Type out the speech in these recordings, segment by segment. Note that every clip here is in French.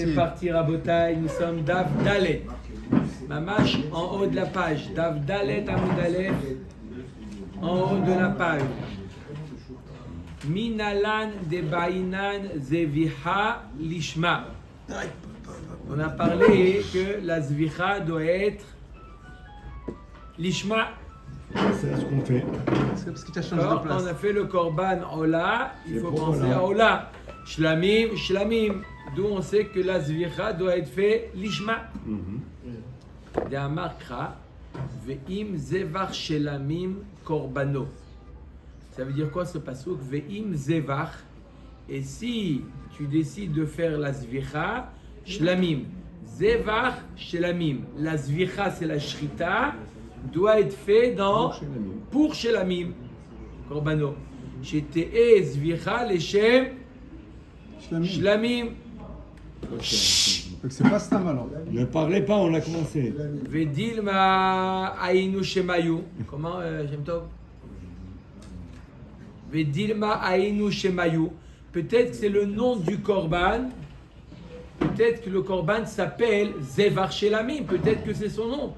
C'est parti Rabotai, nous sommes Dav Dalet. Mamash en haut de la page. Dav Dalet Amud Aleph en haut de la page. Minalan de Bainan Zeviha Lishma. On a parlé que la Zvicha doit être Lishma. C'est ce qu'on fait. Parce que tu as changé de Quand place. on a fait le Korban Ola, il faut penser à Ola. Shlamim, Shlamim. D'où on sait que la Zvicha doit être fait Lishma. D'Amarkra, Ve'im Zevach Shelamim Korbano. Ça veut dire quoi ce passouk? Ve'im Zevach. Et si tu décides de faire la Zvicha, Shlamim. Zevach Shelamim. La Zvicha, c'est la Shrita, doit être fait pour Shelamim. Korbano. Shete'e Zvicha Leshem Shlamim. Donc c'est pas Stam alors. Ne parlez pas, on a commencé. Vedilma Ainu Shemayu. Comment, Shem Tov? Vedilma Ainu Shemayu. Peut-être que c'est le nom du Korban. Peut-être que le Korban s'appelle Zevar Shelamim. Peut-être que c'est son nom.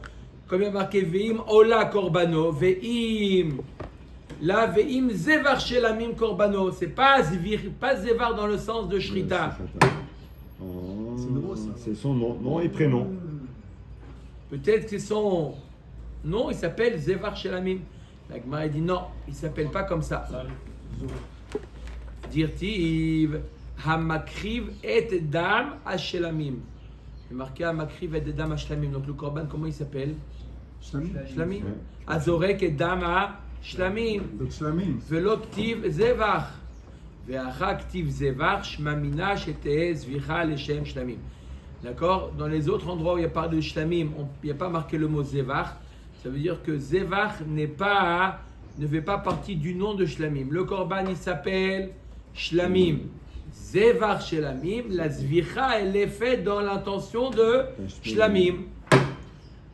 Comme il y a marqué Veim Ola Korbano. Veim. Là, Veim Zevar Shelamim Korbano. C'est pas Zevar dans le sens de Shrita. C'est son nom et prénom. Peut-être que son nom, il s'appelle Zevar Shelamim. La Gemara dit non, il ne s'appelle pas comme ça. Dirtiv Hamakriv et Dam Hashelamim. C'est marqué Hamakriv et Dam Hashelamim. Donc le Korban, comment il s'appelle? Shlamim. Azorek et Dam Hashelamim. Donc Shlamim. Veloktiv Zevar. Ve'achaktiv Zevar Shmamina Shete Zvicha Leshem Shlamim. D'accord? Dans les autres endroits où il y a parlé de Shlamim, il n'y a pas marqué le mot Zevar. Ça veut dire que Zevar ne fait pas partie du nom de Shlamim. Le Korban, il s'appelle Shlamim. Zevar Shlamim. La Zvicha, elle est faite dans l'intention de Shlamim.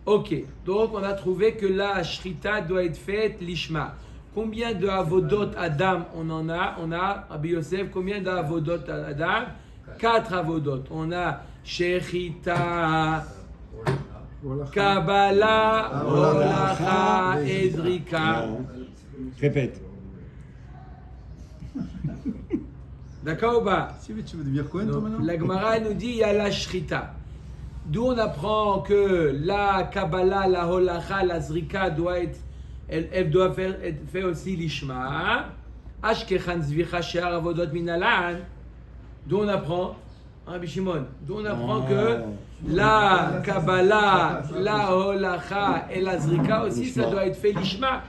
Ok. Donc, on a trouvé que la Shrita doit être faite Lishma. Combien de Avodot Adam on en a? On a, Rabbi Yosef, combien d'Avodot Adam? 4 Avodot. On a Shechita, Kabbalah, Holacha, Ezrika. Répète. D'accord ou pas? Si tu veux devenir Cohen toi maintenant? La Gemara nous dit il y a la Shrita. D'où on apprend que la Kabbalah, la Holacha, la Zrika doit être, elle doit être fait aussi l'Ishma. Ashkechan Zvicha She'ar Avodot Minalan. D'où on apprend? Rabbi Shimon, d'où on apprend que la Kabbalah, la Holacha et la Zrika aussi, ça doit être fait l'Ishma.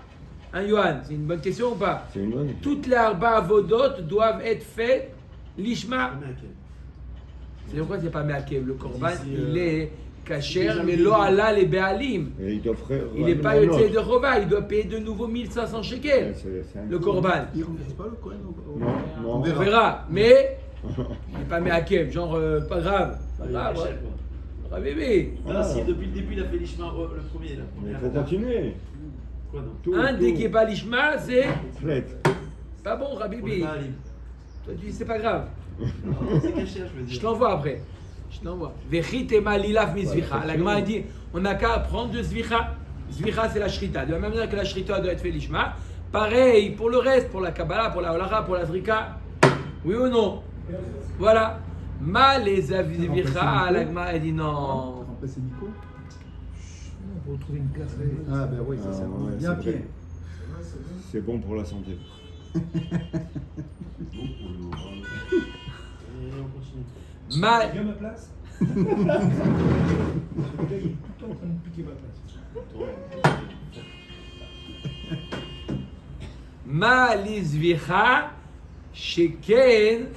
Hein, Yohan, c'est une bonne question ou pas? C'est une bonne. Toutes les Arba Avodot doivent être faites l'Ishma. C'est pourquoi c'est pas Meakev. Le Korban, il est Kacher, mais lo ala les Be'alim. Il n'est pas Yotzei de Rova, il doit payer de nouveau 1500 shekels. Le Korban. Il remplace pas le Cohen Non. On verra. Mais il n'est pas Meakev, genre pas grave. Pas grave, ouais. Pas bébé. Ah, si depuis le début il a fait l'Ishma le premier là. Mais il faut continuer. Quoi donc? Tout, Dès qu'il n'est pas l'Ishma, c'est Flette. pas bon, Rabibi. On est pas libre. Toi, tu dis c'est pas grave. C'est caché, je veux dire. Je te l'envoie après. Je t'envoie. Vechitema lilaf mi zvicha. La Gemara dit on n'a qu'à apprendre de zvicha. Zvicha, c'est la shrita. De la même manière que la shrita doit être fait l'ishma. Pareil pour le reste, pour la Kabbalah, pour la Holacha, pour la Zrika. Oui ou non? Voilà. Ma les zvicha. La Gemara dit non. Remplacer Nico? Pour trouver une place. Ah ben oui, ça c'est ouais, bien c'est vrai. pied. C'est bon pour la santé. Et on continue. Ma Viens ma place. Ce gars, il est tout le temps en train de piquer ma place. Ma les zvicha. Sheken.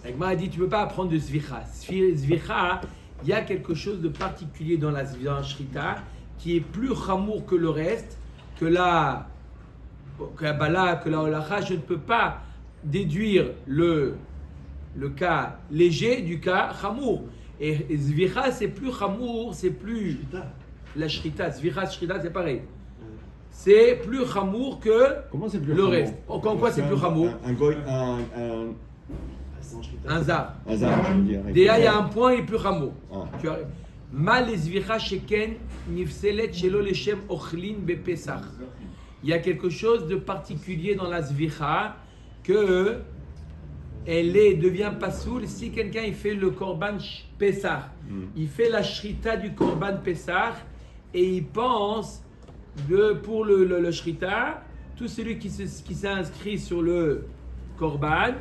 La Gemara dit tu ne peux pas apprendre de zvicha. Zvicha, il y a quelque chose de particulier dans la shrita qui est plus chamour que le reste, que la Kabbalah, que la Holacha. Je ne peux pas déduire le cas léger du cas chamour. Et Zvicha, c'est plus chamour, c'est plus la shrita. Zvicha, shrita, c'est pareil. C'est plus chamour que Comment c'est plus le chamour? reste. En quoi c'est plus chamour? Un goy, en shrita. Un zar. Hasard, je veux dire. avec Déjà, il y le- a un point, il est plus rameau. Ah. Tu as mal ezvicha sheken nifselet shelo leshem ochlin bepesach. Il y a quelque chose de particulier dans la zvicha que devient pasoul si quelqu'un il fait le korban pesach. Il fait la shrita du korban pesach et il pense pour le shrita, tout celui qui s'est inscrit sur le korban,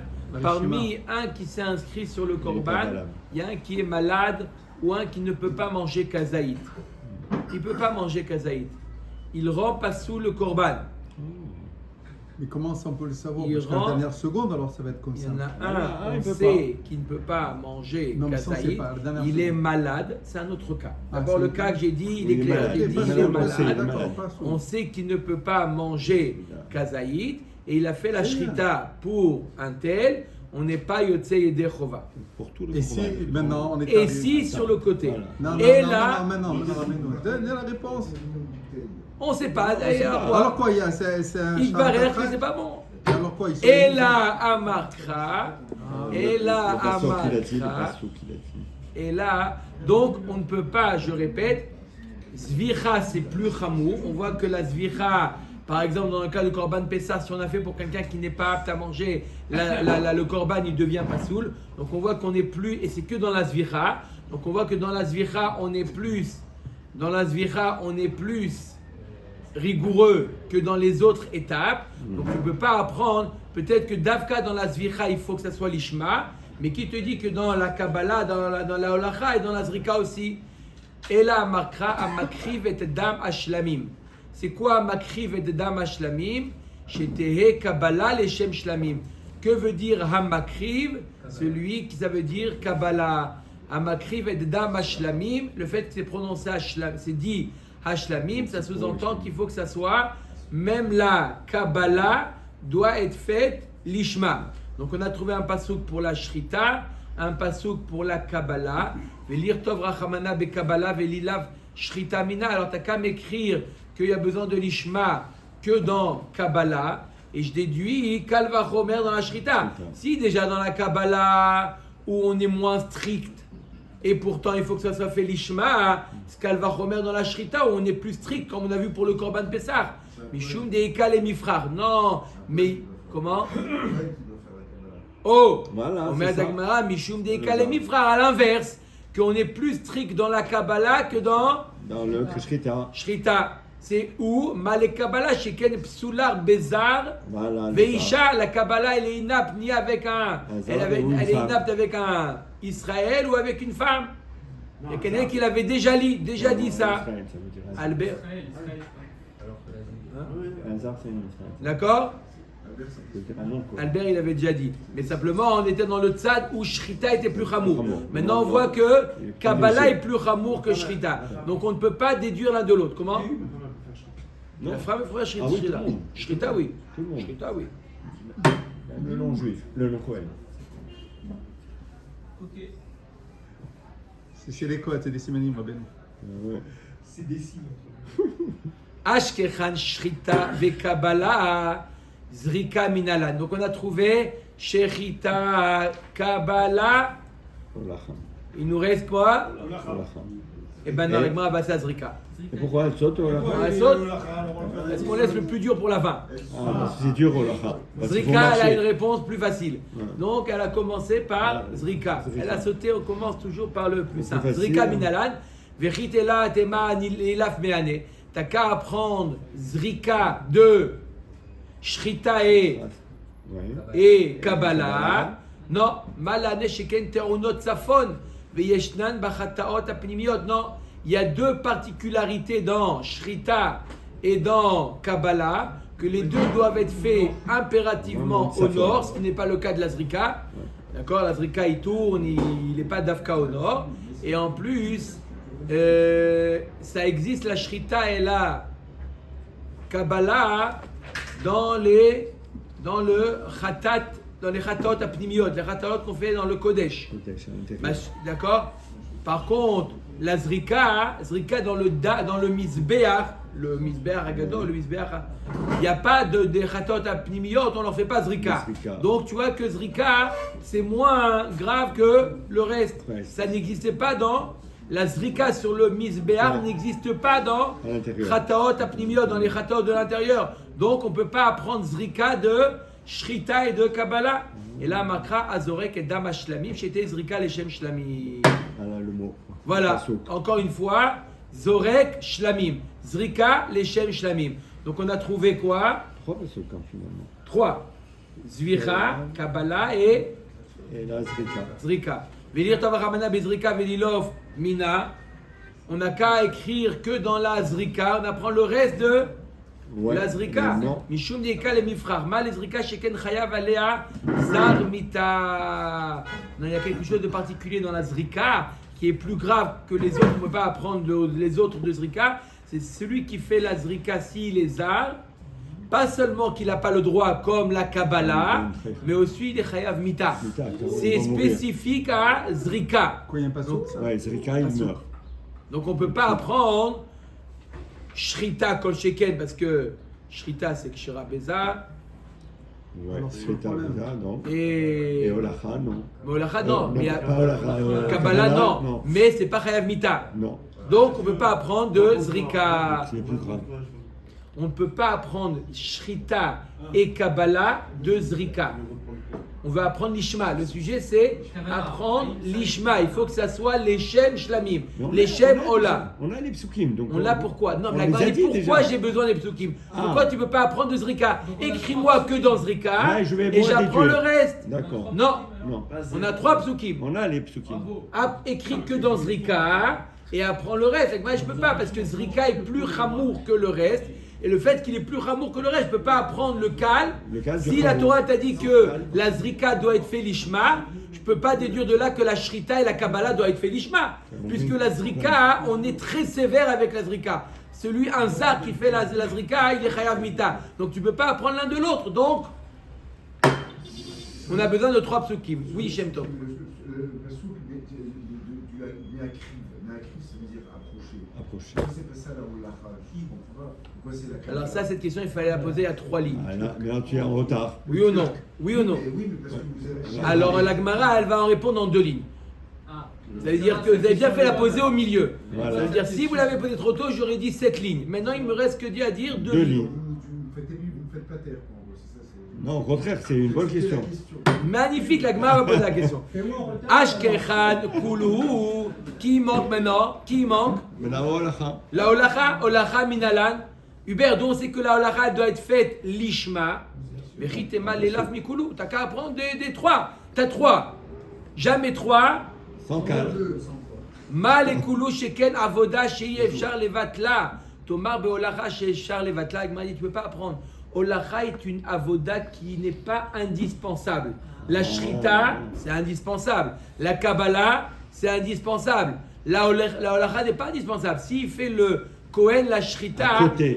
parmi un qui s'est inscrit sur le est pas korban, valable. il y a un qui est malade ou un qui ne peut pas manger kazaït. Il ne peut pas manger kazaït. Il rend pasoul le korban. Mais comment ça on peut le savoir? Il Parce qu'à la rend- dernière seconde, alors ça va être comme Il y ça. en a Ah, un, il on peut sait qu'il ne peut pas manger Non, mais ça, on sait kazaït. pas, la dernière Il est seconde. malade, c'est un autre cas. Ah, D'abord, c'est le un cas cas. que j'ai dit, il Il est est clair. malade. J'ai dit, Pas il est d'accord, malade. c'est malade. d'accord, pas sûr. On sait qu'il ne peut pas manger kazaït et il a fait la C'est bien. shrita pour un tel. On n'est pas yotze yedei chova. Pour tout le Et si programme. maintenant on est Et arrivé- si sur le côté. Voilà. Non, non, Et non, là, non, non, maintenant, donnez la réponse. on ne sait pas. D'ailleurs, Alors quoi, il y a, c'est un il champ paraît que d'après. c'est pas bon. Alors quoi, ils sont Et là, Amakra. Et là, Le pasteur qu'il a dit, le Amakra. pasteur qu'il a dit. Et là, donc on ne peut pas, je répète, Zvicha c'est plus chamour. On voit que la Zvicha, par exemple dans le cas du Korban Pessah, si on a fait pour quelqu'un qui n'est pas apte à manger, le Korban il devient pas soul. Donc on voit qu'on est plus, et c'est que dans la Zvicha, donc on voit que dans la Zvicha on est plus, rigoureux que dans les autres étapes. Donc tu ne peux pas apprendre, peut-être que Davka dans la Zvicha il faut que ça soit l'Ishma, mais qui te dit que dans la Kabbalah, dans la Holacha et dans la Zrika aussi, et là Makra Amakriv et Dam Ashlamim. C'est quoi Amakriv et Dam Ashlamim? Shetehe Kabbalah Leshem Shlamim. Que veut dire Hamakriv? Celui qui ça veut dire Kabbalah. Hamakriv et Dam Ashlamim, le fait que c'est prononcé Ashlamim, c'est dit Ashlamim, ça sous-entend qu'il faut que ça soit, même la Kabbalah doit être faite l'Ishma. Donc on a trouvé un pasouk pour la Shrita, un pasouk pour la Kabbalah. Velir Tov Rachamana be Kabbalah velilav Shrita Mina. Alors t'as qu'à m'écrire qu'il y a besoin de l'Ishma que dans Kabbalah. Et je déduis Kalva Chomer dans la Shrita. Si déjà dans la Kabbalah où on est moins strict, et pourtant il faut que ça soit fait l'Ishma, Kalva Chomer dans la Shrita où on est plus strict, comme on a vu pour le Korban Pessah. Mishum Deikal et Mifrar. Non, mais comment? Oh, Voilà, on c'est met à ça. Dagmara, Mishum Deikal et Mifrar, à l'inverse, qu'on est plus strict dans la Kabbalah que dans Dans le Krishrita. Shrita. C'est où Malek Kabbalah, Sheken Psular Bezar, Voilà. Veisha, la Kabbalah, elle est inapte ni avec un. Elle est inapte avec un Israël ou avec une femme. Il y a quelqu'un qui l'avait déjà dit ça. Albert. Hasard, c'est une Israël. D'accord? C'est un nom, quoi. Albert, il avait déjà dit. Mais simplement, on était dans le tzad où Shrita était plus chamour. Chamour. Maintenant, on voit que Il est plus Kabbalah léger. est plus chamour que Shrita. Donc, on ne peut pas déduire l'un de l'autre. Comment? Non. La femme est Shrita. Ah oui, tout le monde. Shrita, oui. Tout le monde. Shrita, oui. Le nom juif, le nom Cohen. Ok. C'est chez les Coats et des Simanim, Rabbeinu. Ouais. C'est des signes. Ashkechan Shrita ve Kabbalah Zrika Minalan. Donc, on a trouvé Shrita, Kabbalah. Olacham. Il nous reste quoi? Olacham. Eh ben, non, on va passer à Zrika. Et pourquoi elle saute Olacham? Elle saute. Est-ce qu'on laisse le plus dur pour la fin? Ah, parce que c'est dur Olacham. Parce qu'il faut Zrika, elle a marcher. une réponse plus facile. Ouais. Donc, elle a commencé par Ouais. Zrika. Zrika. Elle a sauté, on commence toujours par le plus simple. facile. Zrika Minalan. Vechitela tema nilaf meane. T'as qu'à apprendre Zrika de Shrita et Kabbalah. Non, malane sheken te'unot safon veyeshnan bachataot apnimiot. Non, il y a deux particularités dans Shrita et dans Kabbalah, que les deux doivent être faits impérativement au nord, ce qui n'est pas le cas de la Zrika. D'accord, la Zrika il tourne, il n'est pas d'Afka au nord. Et en plus, ça existe la Shrita et la Kabbalah dans le Khatat, dans les Khatot apnimiot, les Khatot qu'on fait dans le Kodesh. D'accord. Par contre, la Zrika dans le Mizbeach, le misbeach agadol, le misbeach, il n'y a pas de chatot apnimiot, on n'en fait pas zrika. Zrika. Donc tu vois que zrika, c'est moins grave que le reste. Ouais. Ça n'existait pas dans la zrika sur le misbeach, Ouais. n'existe pas dans À l'intérieur. chataot apnimiot, dans les chataot de l'intérieur. Donc on ne peut pas apprendre zrika de shrita et de kabbalah. Et là, makra azorek et dam shlamim, j'étais zrika leshem shlamim. Voilà le mot. Voilà, Passouk. encore une fois, Zorek Shlamim, Zrika Leshem Shlamim. Donc on a trouvé quoi? 3 passouk finalement. 3. Zvicha, Kabbalah et Et là, Zrika. Zrika. Velir Tavaramana Bezrika Velilov Mina. On n'a qu'à écrire que dans la Zrika, on apprend le reste de Ouais. la Zrika. Non. Mishum Yeka le Mifrar. Ma les Zrika Sheken Chayav Alea Zarmita. Non, il y a quelque chose de particulier dans la Zrika qui est plus grave que les autres. On ne peut pas apprendre les autres de Zrika. C'est celui qui fait la Zrika s'il est zar. Pas seulement qu'il n'a pas le droit comme la Kabbalah, mais aussi les Chayav Mita. Mita, C'est il va mourir. spécifique à Zrika. Quoi, il y a un passouk, ça? Ouais, Zrika, il meurt. Donc on ne peut pas apprendre Shrita Kol Sheken parce que Shrita c'est Kshira Beza Ouais, Alors, c'est Shrita, le problème. non. et Et Olacha, non. Olacha non, mais il y a- pas Olacha, Kabbalah non, non. mais c'est pas Chayav Mita. Non, Donc on ne peut pas apprendre de Zrika. c'est plus grave. On ne peut pas apprendre Shrita et Kabbalah de Zrika. On veut apprendre l'Ishma. Le sujet c'est apprendre l'Ishma. Il faut que ça soit les Shem Shlamim, Mais on les a- Shem on a- Ola. On a les psukim. Donc On l'a pourquoi? Non, on mais les la a Gemara dit dit pourquoi déjà. j'ai besoin des psukim? Ah. Pourquoi tu ne peux pas apprendre de Zrika? Écris-moi que dans Zrika Ouais, je vais et moi j'apprends le déduire. reste. D'accord. Non, Non. on a 3 psukim. On a les psukim. Écris que dans Zrika et apprends le reste. Et moi, je ne peux pas parce que Zrika est plus chamour que le reste. Et le fait qu'il est plus chamour que le reste, je ne peux pas apprendre le kal. Le kal, Si du la chamour. Torah t'a dit que la Zrika doit être fait l'Ishma, je ne peux pas déduire de là que la Shrita et la Kabbalah doivent être fait l'Ishma. Puisque la Zrika, on est très sévère avec la Zrika. Celui, un zar qui fait la Zrika, il est chayav mita. Donc tu ne peux pas apprendre l'un de l'autre. Donc, on a besoin de 3 psukim. Oui, Shem Tov. Le passouk du Neakriv. Neakriv, ça veut dire approcher. Approcher. Pourquoi c'est pas ça la Olacha? Je comprends pas. Pourquoi c'est la Kabbalah? Alors ça, cette question, il fallait la poser à 3 lignes. Ah, là, mais là, tu es en retard. Oui ou non? Oui ou non? Oui, mais parce que vous avez... Alors la Gemara, elle va en répondre en 2 lignes. Ça veut dire que vous avez bien fait la poser au milieu. Voilà. Ça veut dire si vous l'avez posée trop tôt, j'aurais dit 7 lignes. Maintenant, il me reste que à dire 2 Deux lignes. lignes. Vous ne faites pas taire, en gros, c'est ça. c'est- Non, au contraire, c'est une bonne C'était la question. Magnifique, la Gemara va poser la question. Fais-moi en retard. Ashkechan Kulu. Qui manque maintenant? Qui manque? Mais la Olacha. La Olacha Minalan. Hubert, donc c'est que la Olacha doit être faite l'Ishma. Vechitema Lelav Mikulu. T'as qu'à apprendre des 3. T'as 3. Jamais 3. Sans cadre. Mal et Kulu Sheken Avoda Shei Efshar Levatla. Tomar Beolacha Shei Efshar Levatla. Il m'a dit, tu ne peux pas apprendre. Olacha est une avoda qui n'est pas indispensable. La Shrita, c'est indispensable. La Kabbalah, c'est indispensable. La Olacha n'est pas indispensable. S'il fait le Kohen, la Shrita,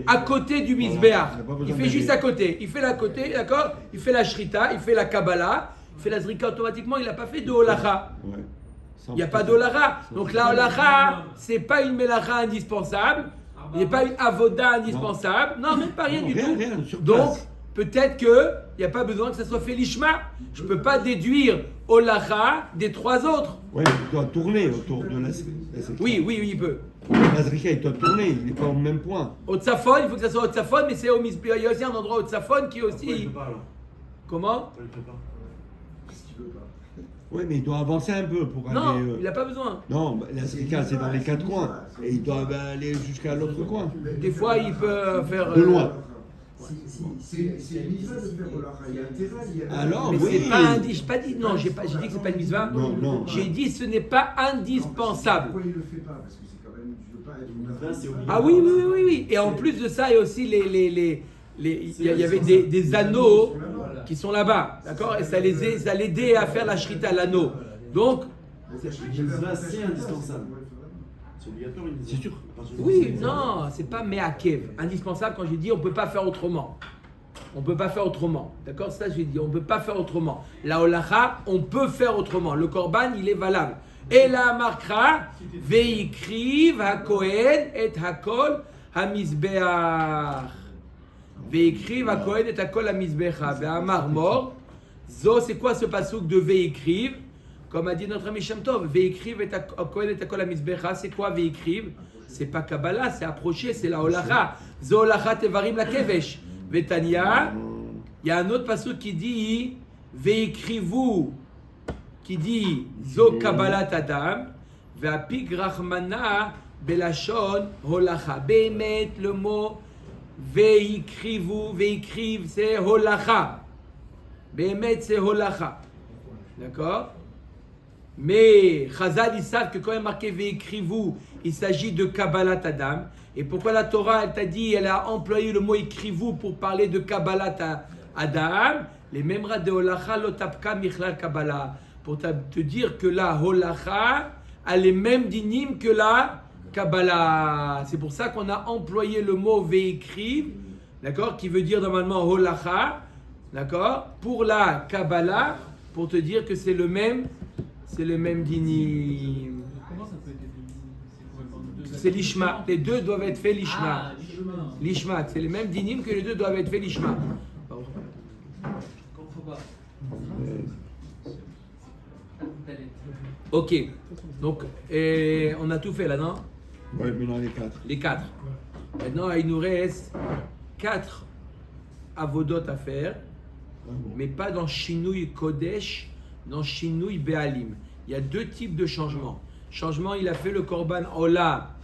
À côté. du Voilà, Mizbeach, il n'a pas besoin il fait d'aider. juste à côté. Il fait à côté, d'accord? Il fait la Shrita, il fait la Kabbalah, il fait la Zrika automatiquement, il n'a pas fait de Olacha. Ouais. Sans Il n'y a pas pression. d'Olacha. Donc la Olacha, ce n'est pas une Melacha indispensable. Il n'y a pas une Avoda indispensable. Non, même pas rien Non, du rien, tout. rien, sur Donc, place. peut-être qu'il n'y a pas besoin que ça soit fait l'Ishma. Je ne peux pas déduire Olacha des 3 autres. Ouais, il doit tourner autour de la Zrika. Oui, il peut. La Zrika, il doit tourner, il n'est pas au même point. Au Tzafon, il faut que ça soit au Tzafon, mais c'est au Mizbeach. Il y a aussi un endroit au Tzafon qui est Pourquoi il aussi. peut pas alors? Comment? Pourquoi il peut pas? Qu'est-ce qu'il veut pas? Oui, mais il doit avancer un peu pour Non, aller. il n'a pas besoin. Non, bah, la Zrika, c'est dans les 4 coins. Et il doit aller jusqu'à l'autre coin. Des fois, il peut faire. De loin. C'est une mitzvah de faire Olacha. Il y a intérêt. Il y a... Alors, Mais oui. c'est pas j'ai pas dit non, j'ai dit que c'est pas une mitzvah. Non, non. J'ai dit ce n'est pas indispensable. Pourquoi il le fait pas? Parce que c'est quand même... Je veux pas être... Mitzvah, c'est obligatoire. Ah oui. Et en plus de ça, il y a aussi il y avait des anneaux qui sont là-bas, d'accord? Et ça l'aidait à faire la shrita, l'anneau. Donc, Mitzvah, c'est indispensable. C'est obligatoire une mitzvah. C'est sûr. À partir du oui, moment où c'est non, c'est pas me'akev. Indispensable quand j'ai dit on peut pas faire autrement. On peut pas faire autremment, d'accord? Ça j'ai dit, on peut pas faire autrement. La holacha, on peut faire autrement. Le korban, il est valable. Et la markra, veikriv hakohen et hakol המזבח. Veikriv Akohen et Akol Amizbecha. Ve'amar mort. Zo, c'est quoi ce passouk de Veikriv? Comme a dit notre ami Shem Tov, Veikriv et Akohen et Akol Amizbecha. C'est quoi Veikriv? C'est pas Kabbalah, c'est approché, c'est la Holacha. Zo Holacha Tevarim la Kevesh. Vetania, il y a un autre passouk qui dit Veikrivu, qui dit Zo Kabbalat Adam. Ve'apik Rachmana Belashon Holacha. Behemet, le mot Veikriv, c'est Holacha. Behemet, c'est Holacha. D'accord? Mais Chazal, ils savent que quand il est marqué Veikrivu, il s'agit de Kabbalat Adam. Et pourquoi la Torah, elle t'a dit, elle a employé le mot Ikrivu pour parler de Kabbalat Adam? Les mêmes rats de Holacha, Lotapka, Michlal Kabbalah. Pour te dire que la Holacha a les mêmes dynimes que la Kabbalah. C'est pour ça qu'on a employé le mot Veikriv, d'accord, qui veut dire normalement Holacha, d'accord, pour la Kabbalah, pour te dire que c'est le même dinim. Comment ça peut être défini? C'est l'ishma. Les deux doivent être faits l'ishma. Ah, l'ishma. L'ishma, c'est les mêmes dinim que les deux doivent être faits l'ishma. Comment faut pas? Ok. Donc, on a tout fait là, non? Ouais, maintenant les 4. Les 4. Maintenant, il nous reste 4 avodot à faire, mais pas dans Shinui Kodesh, dans Shinui Be'alim. Il y a 2 types de changements. Changement, il a fait le Korban Ola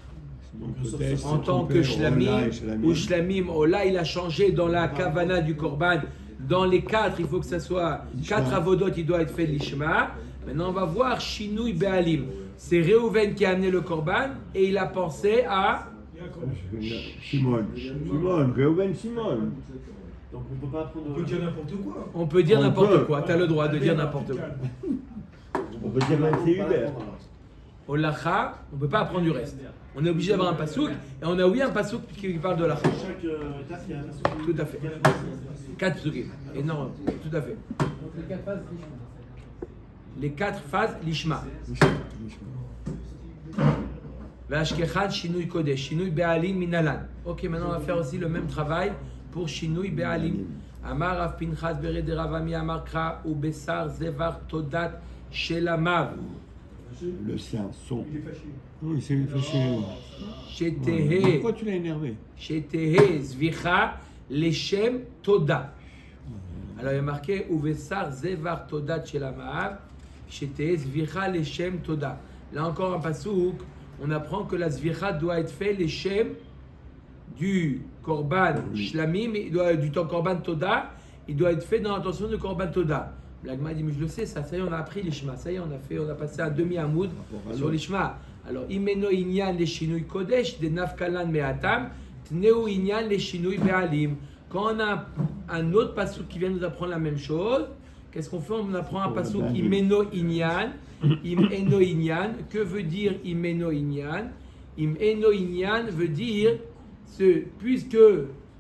en tant que Shlamim, ou Shlamim Ola, il a changé dans la Kavana du Korban. Dans les 4, il faut que ça soit 4 avodot, il doit être fait l'Ishma. Maintenant, on va voir Shinui Be'alim. C'est Reuven qui a amené le Korban et il a pensé à Simone, Reuven Simone. Donc on peut pas prendre. On peut dire n'importe quoi. On peut dire On n'importe peut. quoi, tu as le droit de dire n'importe quoi. On peut dire même c'est Hubert. Olacha, on ne peut pas apprendre du reste. On est obligé d'avoir un pasouk et on a oui un pasouk qui parle de l'Acha. Chaque étape, il y a un pasouk. Tout à fait. 4 pasukim. Énorme, tout à fait. Donc les 4 phases d'Ishma. Les 4 phases, l'Ishma. Vashkechan Shinui Kodesh, Shinui Be'alim Minalan. Ok, maintenant on va faire aussi le même travail pour Shinui Be'alim. Amar Rav Pinchas Bered Ravami Amar Kra ou Besar Zevar Todat Shelamav. Le sien, son. Il est fâché. Oui, c'est fâché. Shetehe. Pourquoi tu l'as énervé? Shetehe Zvicha Leshem Toda. Alors il y a marqué Uvesar Zevar Todat Shelamav. Shetehe Zvicha Leshem Toda. Là encore un pasouk. On apprend que la Zvicha doit être fait Leshem du Korban Shlamim, du Korban Toda, il doit être fait dans l'intention du Korban Toda. L'Agma dit, mais je le sais, ça y est, on a appris l'Ishma, ça y est, on a passé un demi-amoud sur l'Ishma. Alors, Imeno Inyan le Shinui Kodesh, de Nafkalan Me'atam, Tneu Inyan le Shinui Be'alim. Quand on a un autre pasouk qui vient nous apprendre la même chose, qu'est-ce qu'on fait? On apprend un pasouk Imeno Inyan. Imeno Inyan. Que veut dire Imeno Inyan? Imeno Inyan veut dire, puisque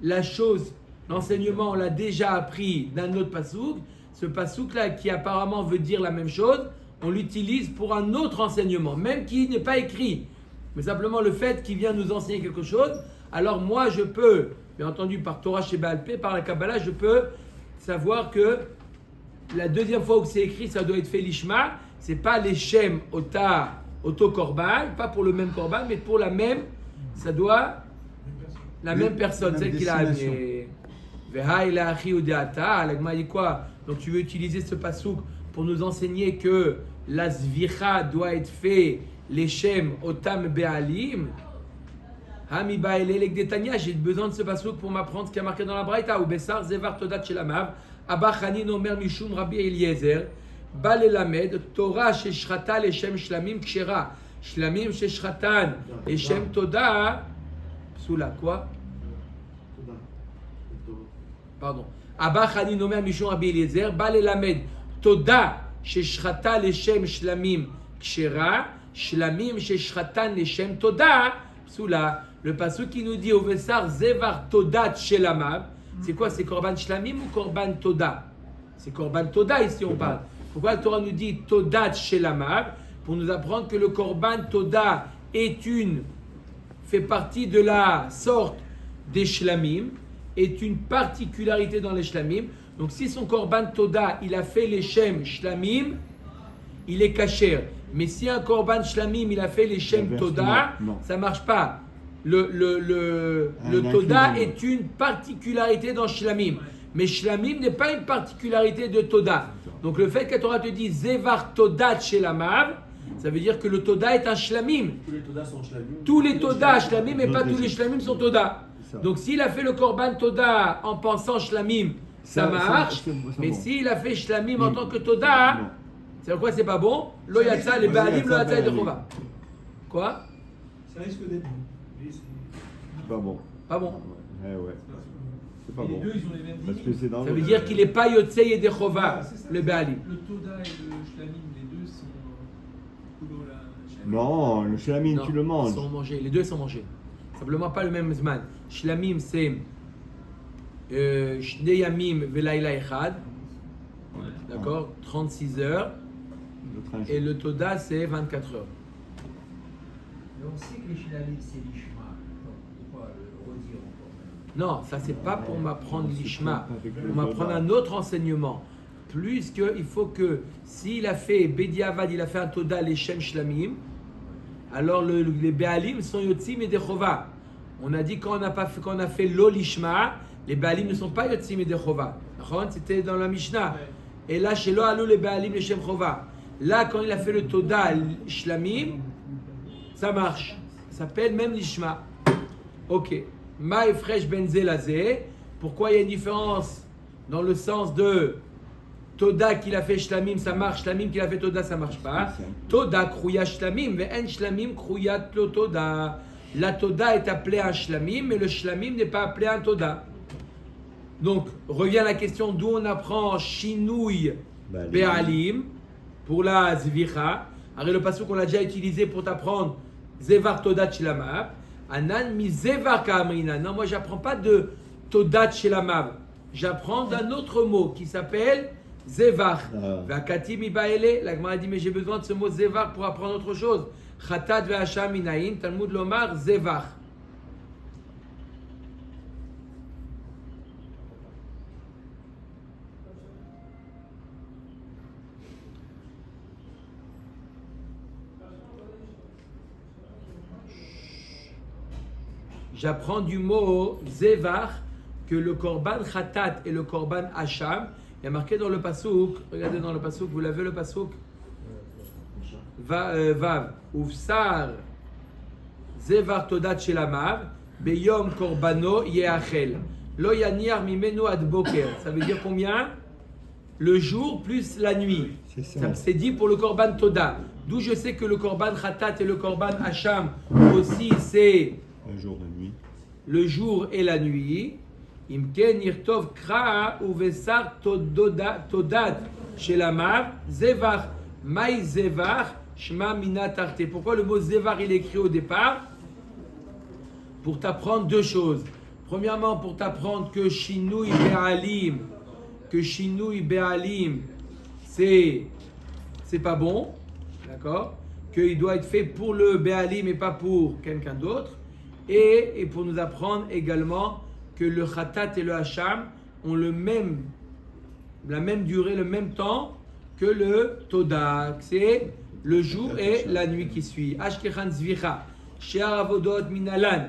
la chose, l'enseignement, on l'a déjà appris d'un autre pasouk, ce pasouk-là qui apparemment veut dire la même chose, on l'utilise pour un autre enseignement, même qui n'est pas écrit. Mais simplement le fait qu'il vient nous enseigner quelque chose, alors moi je peux, bien entendu par Torah chez Baal Pé, par la Kabbalah, je peux savoir que la deuxième fois où c'est écrit, ça doit être fait l'Ishma, c'est pas l'Eshem Oto Korban, pas pour le même Korban, mais pour la même, ça doit, la même personne, celle qui l'a amené. Veha ila achi udeata, l'agma dit quoi? Donc tu veux utiliser ce pasouk pour nous enseigner que la zvicha doit être fait l'Eshem Otam Be'alim. Hami ba'elelek detania, j'ai besoin de ce pasouk pour m'apprendre ce qui a marqué dans la Braïta. Ou Besar Zevar Todat Shelamav, Abba Chanin Omer Mishum Rabbi Eliezer, Bal Elamed, Torah Sheshrata Leshem Shlamim Kshera, Shlamim Sheshratan Leshem Toda, Psula, quoi? Pardon. Abba Chanin Omer Mishum Rabbi Eliezer, Bal Elamed, Toda Sheshrata Leshem Shlamim Kshera, Shlamim Sheshratan Leshem Toda, Psula. Le passage qui nous dit au Vesar Zevar Todat Shelamav, c'est quoi? C'est Korban Shlamim ou Korban Toda? C'est Korban Toda ici on parle. Pourquoi la Torah nous dit Todat Shelamav? Pour nous apprendre que le Korban Toda est une fait partie de la sorte des shlamim, est une particularité dans les shlamim. Donc si son korban toda, il a fait les shem shlamim, il est kasher. Mais si un korban shlamim, il a fait les shem toda, non. ça marche pas. Le toda est une particularité dans shlamim. Mais shlamim n'est pas une particularité de toda. Donc le fait que la Torah te dit zevar todat shelamav, ça veut dire que le toda est un shlamim. Tous les todas sont shlamim. Tous les toda shlamim, mais pas tous les shlamim sont toda. Donc s'il a fait le korban toda en pensant shlamim, ça marche. Mais s'il a fait shlamim en tant que toda, c'est quoi, c'est pas bon? Lo yatsa les baalim, lo yatsa de chova. Quoi? Ça risque d'être bon. C'est pas bon. Pas bon. Ouais. C'est pas Et les bon. deux, ils ont les mêmes Parce que limites. c'est dans Ça veut dire qu'il n'est pas yotzei et de chova, le baalim. Le Toda et le Shlamim, les deux sont Kulo la Shlamim. Non, le shlamim, Non, tu le ils manges. sont mangés, les deux sont mangés. Simplement pas le même zman. Shlamim c'est Shnei Yamim Velayla Echad, d'accord, 36 heures. Et le Toda c'est 24 heures. Mais on sait que les shlamim c'est l'ishma. Pourquoi le redire encore? Non, ça c'est pas pour m'apprendre l'ishma, pour m'apprendre un autre enseignement. Plus que il faut que s'il a fait Bediavad, il a fait un Toda les Shem Shlamim, alors les Baalim sont Yotzim et Dechova. On a dit quand on a fait l'Olishma, les Baalim ne sont pas Yotzim et Dechova. C'était dans la Mishnah. Et là, chez Lo Alou, les Baalim, les Shem Chova. Là, quand il a fait le Toda Shlamim, ça marche. Ça s'appelle même l'Ishma. Ok. Maï Fresh Benzelazé. Pourquoi il y a une différence dans le sens de Toda qu'il a fait Shlamim, ça marche. Shlamim qu'il a fait Toda, ça marche pas. Toda Krouya Shlamim. Ve'en Shlamim Krouyat lo Toda. La Toda est appelée un Shlamim, mais le Shlamim n'est pas appelé un Toda. Donc, revient la question d'où on apprend Shinouï Be'alim pour la Zvicha. Alors, le passage qu'on a déjà utilisé pour t'apprendre Zevar Todat Shelamav. Anan mi Zevar Ka'amrina. Non, moi, j'apprends pas de Todat Shelamav. J'apprends d'un autre mot qui s'appelle Zevar. Vakati mi Ba'ele. La Gemara dit, mais j'ai besoin de ce mot Zevar pour apprendre autre chose. Chatat ve'asham minayin. Talmud lomar Zevar. J'apprends du mot Zevar que le korban Khatat et le korban Hacham, il y a marqué dans le pasouk, regardez dans le pasouk, vous l'avez le pasouk Vav, Ufsar Zevar Todat Shelamav, Beyom Korbano Yeachel, Lo Yanir Mimeno Ad Boker. Ça veut dire combien? Le jour plus la nuit. C'est dit pour le korban Toda. D'où je sais que le korban Khatat et le korban Hacham aussi c'est un jour et nuit. Le jour et la nuit. Imken yirtov kraa uvesar todat shelamav zevar mai zevar shma mina tarte. Pourquoi le mot zevar il est écrit au départ? Pour t'apprendre deux choses. Premièrement, pour t'apprendre que shinui be'alim, c'est pas bon, d'accord? Qu'il doit être fait pour le be'alim et pas pour quelqu'un d'autre. Et pour nous apprendre également que le Khatat et le Hacham ont la même durée, le même temps que le Toda. C'est le jour et la nuit qui suit. Ashkechan Zvicha, Shear Avodot Minalan.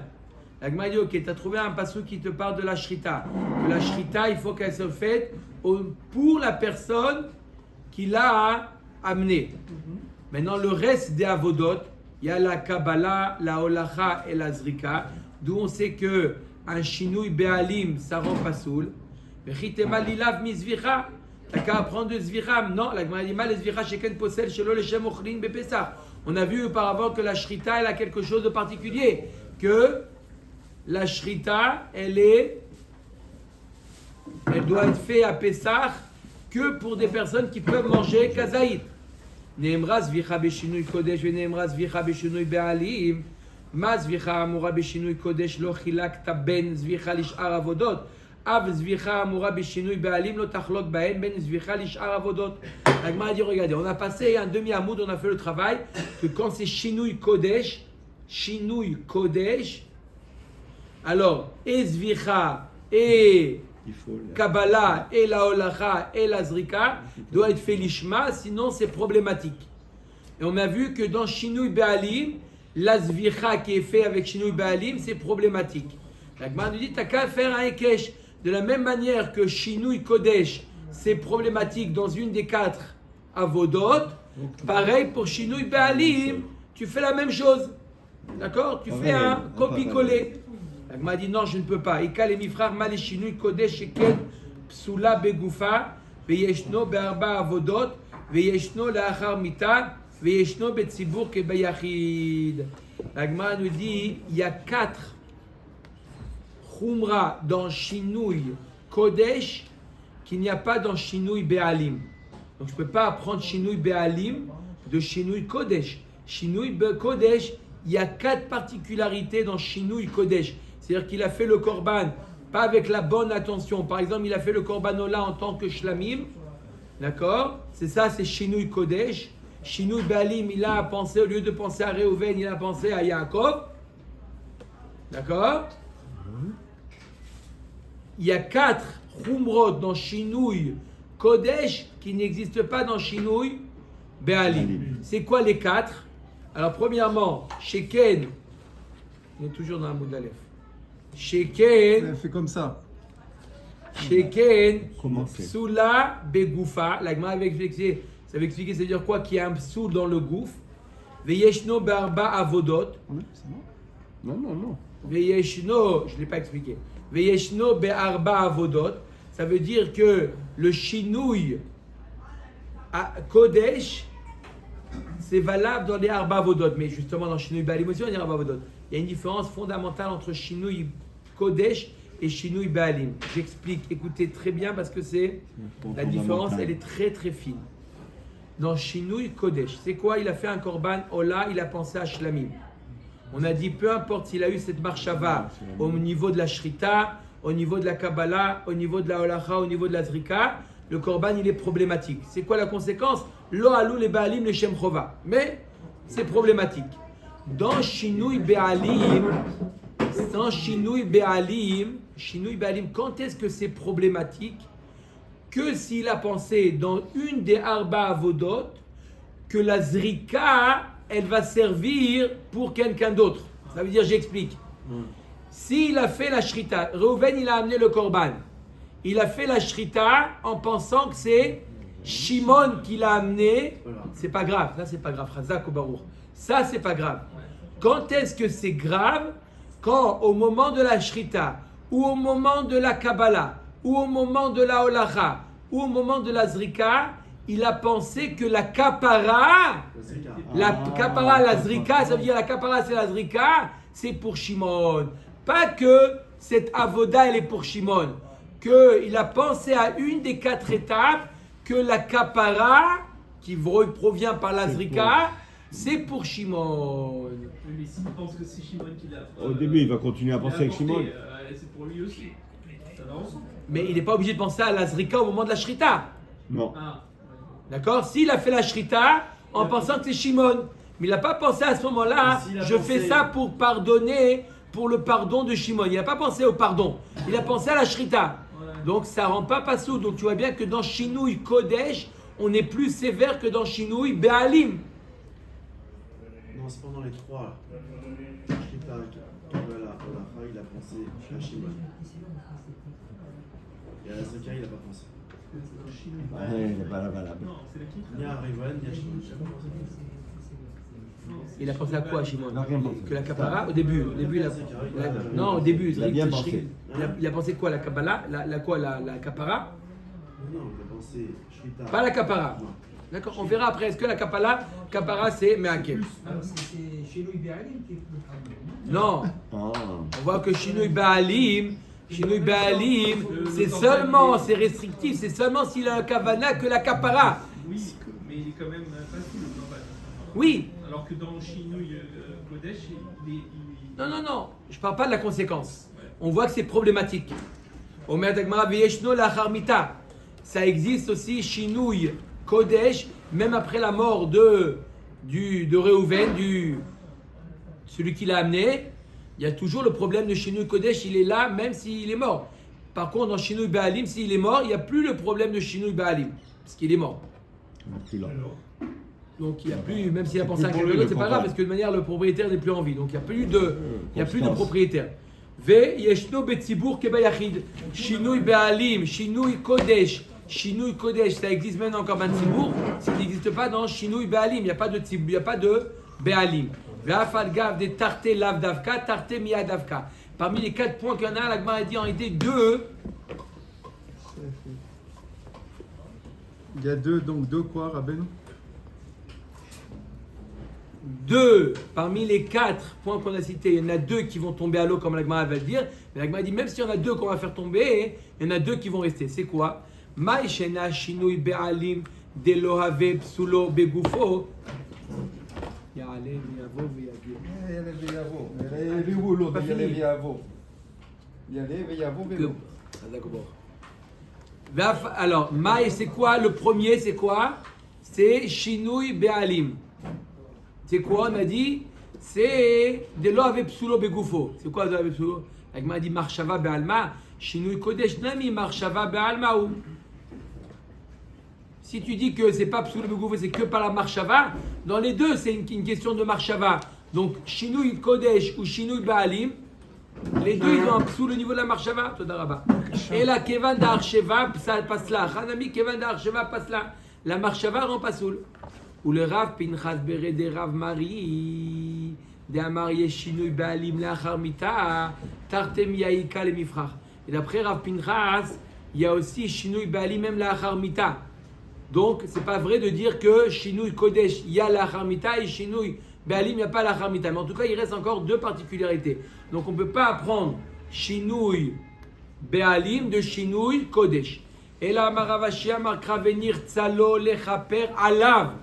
La Gemara dit, ok, tu as trouvé un passage qui te parle de la Shrita. Que la Shrita, il faut qu'elle se fasse pour la personne qui l'a amenée. Maintenant, le reste des Avodot, il y a la Kabbalah, la Holacha et la Zrika, d'où on sait que un Shinui Be'alim, ça rend pas soul. Mais Chitema Lilav mi Zvicha, t'as qu'à apprendre de Zvicha. Non, la Gemara dit mal, les Zvicha, Sheken Posel, Shelo Leshem Ochlin Bepesach. On a vu auparavant que la Shrita, elle a quelque chose de particulier. Que la Shrita, elle doit être faite à Pessah que pour des personnes qui peuvent manger Kazaït. Neemra Zvicha Beshinui Kodesh ve Neemra Zvicha Beshinui Be'alim. Ma Zvicha Amura Beshinui Kodesh lo chilakta ben Zvicha lish'ar avodot. Av Zvicha Amura Beshinui Be'alim lo tachlok baen ben Zvicha lish'ar avodot. La Gemara dit, regardez, on a passé un demi-amoud, on a fait le travail, que quand c'est Shinui Kodesh, Shinui Kodesh, alors, Ezvicha et Il faut. Kabbalah et la Holacha et la Zrika doit être fait l'Ishma, sinon c'est problématique. Et on a vu que dans Shinui Be'alim, la Zvicha qui est fait avec Shinui Be'alim, c'est problématique. La Gemara nous dit, t'as qu'à faire un Ekesh. De la même manière que Shinui Kodesh, c'est problématique dans une des 4 Avodot, pareil pour Shinui Be'alim, tu fais la même chose. D'accord? Tu fais un copie-coller. La Gemara dit non, je ne peux pas. Ika le mifrar mal et Shinui Kodesh sheken psula begufa veyeshno be'arba avodot veyeshno la'achar mita veyeshno betzibur kebayachid. La Gemara nous dit il y a 4 Khumra dans Shinui Kodesh qu'il n'y a pas dans Shinui Be'alim. Donc je ne peux pas apprendre Shinui Be'alim de Shinui Kodesh. Shinui Kodesh, il y a 4 particularités dans Shinui Kodesh. C'est-à-dire qu'il a fait le korban, pas avec la bonne attention. Par exemple, il a fait le korban ola en tant que shlamim. D'accord? C'est ça, c'est Shinui Kodesh. Shinui Be'alim, il a pensé, au lieu de penser à Reuven, il a pensé à Yaakov. D'accord? Il y a 4 Khumrot dans Shinui Kodesh qui n'existent pas dans Shinui Be'alim. C'est quoi les 4? Alors, premièrement, Sheken, on est toujours dans la Moud Aleph. Sheken, Fait comme ça. Sheken, Comment c'est? Psula Begoufa. La Gemara avait expliqué, ça veut expliquer, c'est-à-dire quoi? Qu'il y a un psoul dans le gouffre. Veyeshno Be'arba Avodot. C'est bon? Non. Veyeshno, je ne l'ai pas expliqué. Veyeshno Be'arba Avodot. Ça veut dire que le Shinui Kodesh, c'est valable dans les Arba Avodot. Mais justement, dans Shinui Be'alim aussi, on dit Arba Avodot. Il y a une différence fondamentale entre Shinui Kodesh et Shinui Be'alim. J'explique, écoutez très bien parce que c'est la différence, elle est très très fine. Dans Shinui Kodesh, c'est quoi? Il a fait un korban Ola, il a pensé à Shlamim. On a dit peu importe s'il a eu cette marshava au niveau de la Shrita, au niveau de la Kabbalah, au niveau de la Holacha, au niveau de la Zrika, le korban il est problématique. C'est quoi la conséquence? Lo alou le Baalim le Shem Chova. Mais c'est problématique. Dans Shinui Be'alim, quand est-ce que c'est problématique? Que s'il a pensé dans une des Arba Avodot que la Zrika, elle va servir pour quelqu'un d'autre. Ça veut dire, j'explique. S'il a fait la Shrita, Reuven il a amené le korban. Il a fait la Shrita en pensant que c'est Shimon qui l'a amené. C'est pas grave, ça c'est pas grave. Chazak ou Baruch. Ça c'est pas grave. Quand est-ce que c'est grave? Quand au moment de la Shrita, ou au moment de la Kabbalah, ou au moment de la Holacha, ou au moment de la Zrika, il a pensé que la Kapara, la Zrika, ça veut dire la Kapara c'est la Zrika, c'est pour Shimon. Pas que cette avoda elle est pour Shimon. Qu'il a pensé à une des 4 étapes que la Kapara, qui provient par la Zrika, c'est pour Shimon. Mais s'il pense que c'est Shimon qui l'a. Au début, il va continuer à penser avec Shimon. C'est pour lui aussi. Ça va ensemble. Mais il n'est pas obligé de penser à la Zrika au moment de la Shrita. Non. Ah. D'accord? S'il a fait la Shrita en pensant que c'est Shimon, mais il n'a pas pensé à ce moment-là, je fais ça pour pardonner, pour le pardon de Shimon. Il n'a pas pensé au pardon. Il a pensé à la Shrita. Donc ça ne rend pas passou. Donc tu vois bien que dans Shinui Kodesh, on est plus sévère que dans Shinui Be'alim. Non, c'est pendant les 3. Shrita, Kabbalah, Holacha, il a pensé à Shimon. Et à la Zrika, il n'a pas pensé. Ouais, il n'est pas là valable. Non, c'est la qui? Ni à Reuven, ni à Shimon. Il a pensé à quoi, Shimon? Il n'a rien pensé. Que la Kapara, au début non, au début, Il a bien pensé. Il a pensé quoi, la Kabbalah, la Kapara? Non, il a pensé Shrita. Pas la Kapara. Non. D'accord, on verra après. Est-ce que la Kapara c'est Meakev? Alors c'est chez Louis Béalim qui est plus fameux. Non. Ah. On voit que Shinui Be'alim, c'est seulement, c'est restrictif, c'est seulement s'il a un Kavana que la Kapara. Oui, mais il est quand même facile le global. Oui. Alors que dans Shinui Kodesh, il est. Non, je parle pas de la conséquence. On voit que c'est problématique. Omer Dagmara Veyeshno lachar mita. Ça existe aussi Shinui Kodesh, même après la mort de Reuven, celui qui l'a amené, il y a toujours le problème de Shinui Kodesh, il est là même s'il est mort. Par contre, dans Shinui Baalim, s'il est mort, il n'y a plus le problème de Shinui Baalim, parce qu'il est mort. Plus là. Donc il n'y a plus, même s'il a pensé à pour quelqu'un lui, d'autre, c'est le pas grave, contrat. parce que de manière, le propriétaire n'est plus en vie. Donc il n'y a plus de Constance. propriétaire. Ve yeshno betzibur kebayachid, Shinui Baalim, Shinui Kodesh. Shinui Kodesh, ça existe maintenant encore dans Tzibour, ça n'existe pas dans Shinui Baalim, il n'y a pas de Tzibour, il n'y a pas de Baalim. Ve'afal gav de tarte lav davka, tarte miya davka. Parmi les 4 points qu'il y en a, la Gemara a dit en réalité 2. Il y a deux quoi, Rabbeinu? 2 parmi les 4 points qu'on a cités, il y en a 2 qui vont tomber à l'eau, comme la Gemara va le dire. Mais la Gemara dit même s'il y en a 2 qu'on va faire tomber, il y en a 2 qui vont rester. C'est quoi? Maïshena shinui be'alim de lohave psulo begufo. Ya'ale v'yavo v'yagir. Pas fini. Alors, Maï, c'est quoi? Le premier, c'est quoi? C'est shinui be'alim. C'est quoi? On a dit c'est de lo avec psulo begufo. C'est quoi de lo avec psulo? La Gemara dit marshava be'alma. Shinui kodesh nami marshava be'alma ou. Si tu dis que c'est pas psulo begufo, c'est que par la marshava, dans les deux c'est une question de marshava. Donc shinui kodesh ou shinui be'alim, les deux ils ont un psulo au niveau de la marshava. Todaraba. Et la kevan d'archeva passe là. Hanami kevan d'archeva passe là. La marshava rend pas soul. Ou le Rav Pinchas Bere de Rav Mari de Amar Yeshinui Baalim Lachar Mita Tartem Yaïka le Mifrach. Et d'après Rav Pinchas, il y a aussi Shinui Baalim même Lachar Mita. Donc c'est pas vrai de dire que Shinui Kodesh il y a Lachar Mita et Shinui Baalim il n'y a pas Lachar Mita. Mais en tout cas il reste encore 2 particularités. Donc on ne peut pas apprendre Shinui Baalim de Shinui Kodesh. Et là Maravashi Amarkra venir Tzalo Lechaper Alav.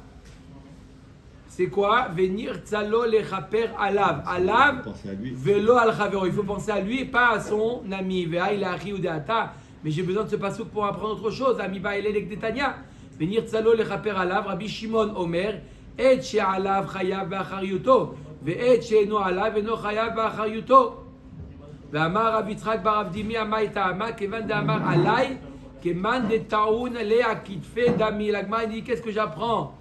C'est quoi? Venir tzalo lechaper alav. Alav, velo al chavero. Il faut penser à lui et pas à son ami. Ve'a il a ri ou deata. Mais j'ai besoin de ce passouk pour apprendre autre chose. Ami ba elelek detania. Venir tzalo lechaper alav. Rabbi Shimon Omer. Et she alav chayav ba'achar yuto. Ve'et she no alav eno chayav ba'achar yuto. Ve'amar Rav Yitzchak bar Avdimi amay ta'ama. Kevan de'amar alay. Keman de ta'un lea kitfe dami. L'agma dit qu'est-ce que j'apprends?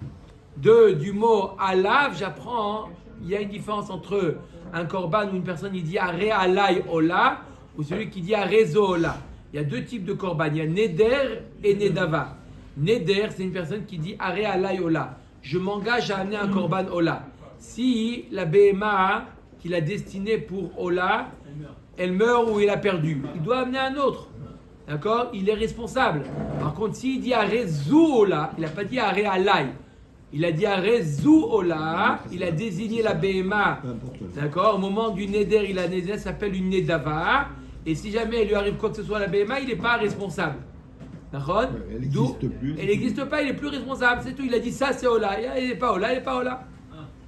Du mot alav, j'apprends, il y a une différence entre un korban où une personne il dit are alay ola ou celui qui dit arezo ola. Il y a 2 types de korban, il y a neder et nedava. Neder, c'est une personne qui dit are alay ola. Je m'engage à amener un korban ola. Si la BMA qu'il a destiné pour ola, elle meurt ou il a perdu, il doit amener un autre. D'accord? Il est responsable. Par contre, s'il dit arezo ola, il n'a pas dit are alay. Il a dit à Rezou Ola, il a désigné la BMA. D'accord? Au moment du Neder, il a Neder, ça s'appelle une Nedava. Et si jamais il lui arrive quoi que ce soit à la BMA, il n'est pas responsable. D'accord? Elle n'existe plus. Elle n'existe pas, il n'est plus responsable. C'est tout. Il a dit ça, c'est Ola. Il n'est pas Ola, il n'est pas Ola.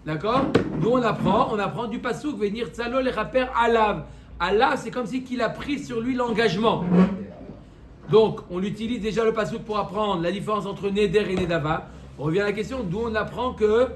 D'accord? Nous, on apprend du Passouk, venir Tzalo le Chaper Alav. Alav, c'est comme si qu'il a pris sur lui l'engagement. Donc, on utilise déjà le Passouk pour apprendre la différence entre Neder et Nedava. On revient à la question d'où on apprend que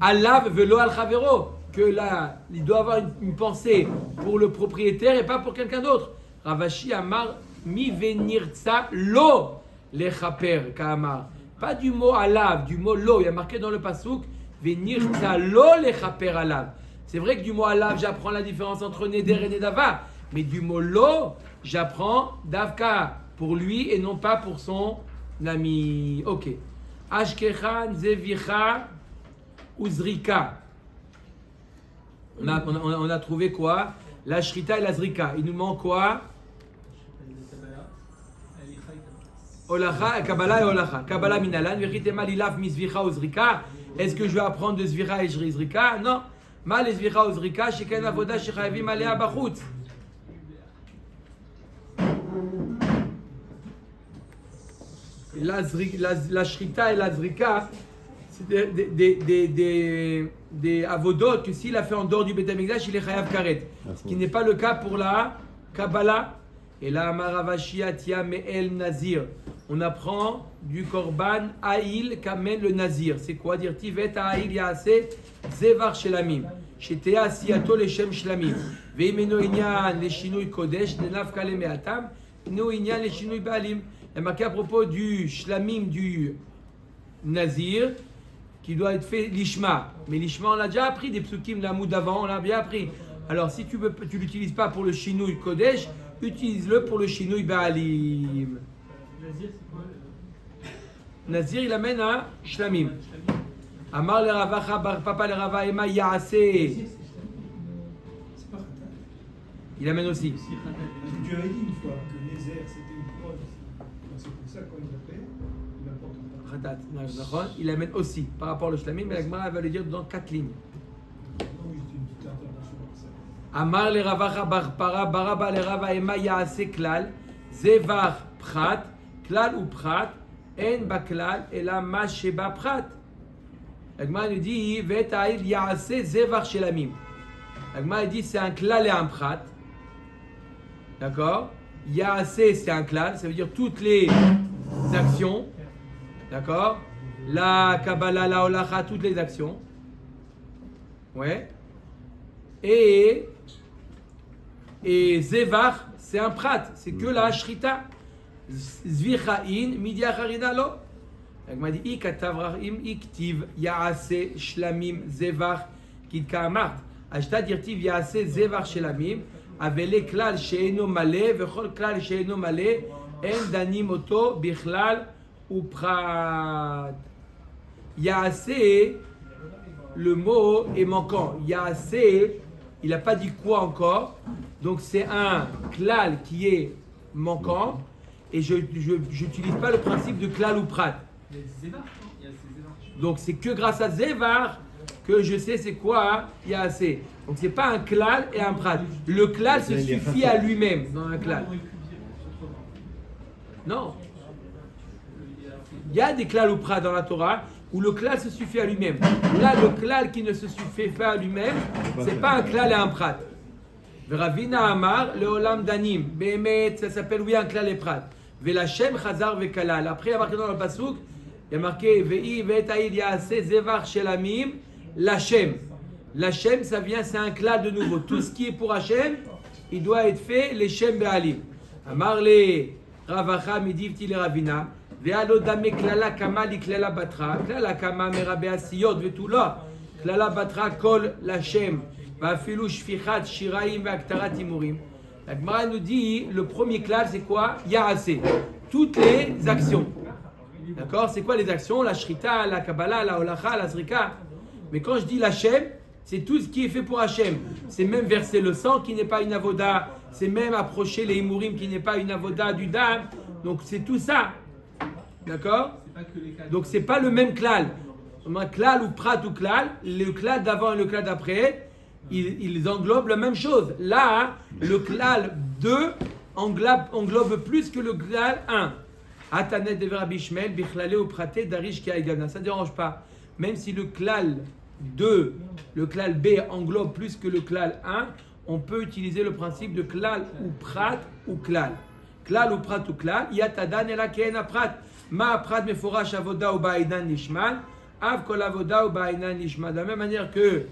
Alav velo al chavero, que là, il doit avoir une pensée pour le propriétaire et pas pour quelqu'un d'autre. Ravashi Amar mi venirtsa lo lechaper kaamar. Pas du mot Alav, du mot lo. Il y a marqué dans le pasouk venirtsa lo lechaper Alav. C'est vrai que du mot Alav, j'apprends la différence entre Neder et Nedava, mais du mot lo, j'apprends Davka pour lui et non pas pour son ami. Ok. Ashkechan, Zevicha, Uzrika. On a trouvé quoi? La Shrita et la Zrika. Il nous manque quoi? Olacha, Kabbalah et Olacha. Kabbalah minalan, Vechitema lilaf misvicha Uzrika. Est-ce que je vais apprendre de Zvira et Zrika? Non. Mal Zvira Uzrika, Sheken Avoda Shechayavim Alea Bachutz. La Shrita et la Zrika, c'est des avodot que s'il a fait en dehors du Beth Amikdash, il est chayav karet. Ce qui n'est pas le cas pour la Kabbalah. Et la Maravashia Tia Me'el Nazir. On apprend du Korban Aïl qu'amène le Nazir. C'est quoi dire Tivet Aïl Yaase Zevar Shelamim. שתהיה עשייתו לשם שלמים. ואם אינו עניין לשינוי קודש, דנפקא למעטם, אינו עניין לשינוי בעלים. Il y a marqué à propos du shlamim du nazir qui doit être fait l'ishma. Mais l'ishma, on l'a déjà appris, des psukim, l'amoud d'avant, on l'a bien appris. Alors si tu l'utilises pas pour le shinui kodesh, utilise-le pour le shinui baalim. Nazir, c'est quoi Nazir, il amène un shlamim. Amar le Ravacha bar papa le Rava ema yaase. C'est pas khatat. Il amène aussi. Tu avais dit une fois que Nézer c'était une prod. C'est pour ça qu'on l'appelle, il apporte un khatat. Khatat, il amène aussi par rapport au shlamim, mais la Gemara va le dire dans 4 lignes. Non, oui, c'est une petite intervention comme ça. Amar le Ravacha bar para baraba le Rava ema yaase klal zevar prat klal ou prat en baklal ela ma sheba prat. La Gemara nous dit Veta'il Yaase Zevar Shelamim. La Gemara dit c'est un klal et un prat. D'accord. Yaase c'est un klal, ça veut dire toutes les actions. D'accord. La Kabbalah, la Holacha, toutes les actions. Ouais. Et Zevar c'est un prat, c'est que la Shrita. Zvichain, Midia Harina lo. הגמרא dit, אי כתב רעים, אי כתיב יעשה שלמים זבח כדכאמרת. אשתא דכתיב יעשה זבח שלמים, אבל לכלל שאינו מלא, וכל כלל שאינו מלא, אין דנים אותו בכלל ופרט. יעשה, le mot est manquant. Ya'ase, il n'a pas dit quoi encore. Donc c'est un klal qui est manquant. Et je n'utilise pas le principe de klal ou prat. Il y a Zévar, non? Il y a ces Zévar. Donc c'est que grâce à Zevar que je sais c'est quoi Ya'ase. Donc c'est pas un klal et un prat. Le klal se suffit à lui-même dans un klal. On aurait pu dire autrement. Non. Il y a des klal ou prat dans la Torah où le klal se suffit à lui-même. Là, le klal qui ne se suffit pas à lui-même, c'est pas un klal et un prat. Ravina Amar, le Olam Danim, Behemet, ça s'appelle oui un klal et prat. Velashem Chazar Vekalal. Après, il y a marqué dans le pasuk, il y a marqué Vei Vetaïd Yaase Zevar Shelamim, Lachem. Lachem, ça vient, c'est un klal de nouveau. Tout ce qui est pour Hachem, il doit être fait, les Shem Be'alim. Amar le Ravacha Midivti le Ravina. Ve'alo dame klala kama li klala batra. Klala kama merabe asiyot vetula. Klala batra kol Lachem. Va'afilu shfichat shiraim ve'aktarat imurim. La Gemara nous dit, le premier klal, c'est quoi? Ya'ase. Toutes les actions. D'accord? C'est quoi les actions? La shrita, la kabbalah, la holacha, la zrika. Mais quand je dis l'Hachem, c'est tout ce qui est fait pour Hachem. C'est même verser le sang qui n'est pas une avoda. C'est même approcher les imurim qui n'est pas une avoda du dam. Donc c'est tout ça. D'accord? Donc c'est pas le même klal. Un klal ou prat ou klal. Le klal d'avant et le klal d'après, ils englobent la même chose. Là, le klal 2 englobe plus que le klal 1. Atanet de Rabbi Shmuel, bichlale ou praté darish ki aigana. Ça ne dérange pas. Même si le klal 2, le klal B englobe plus que le klal 1, on peut utiliser le principe de klal ou prat ou klal. Klal ou prat ou klal, yatadan ela keena prat. Ma prat meforash avoda ou ba'inan nishman, av kol avoda ou ba'inan nishman. De la même manière que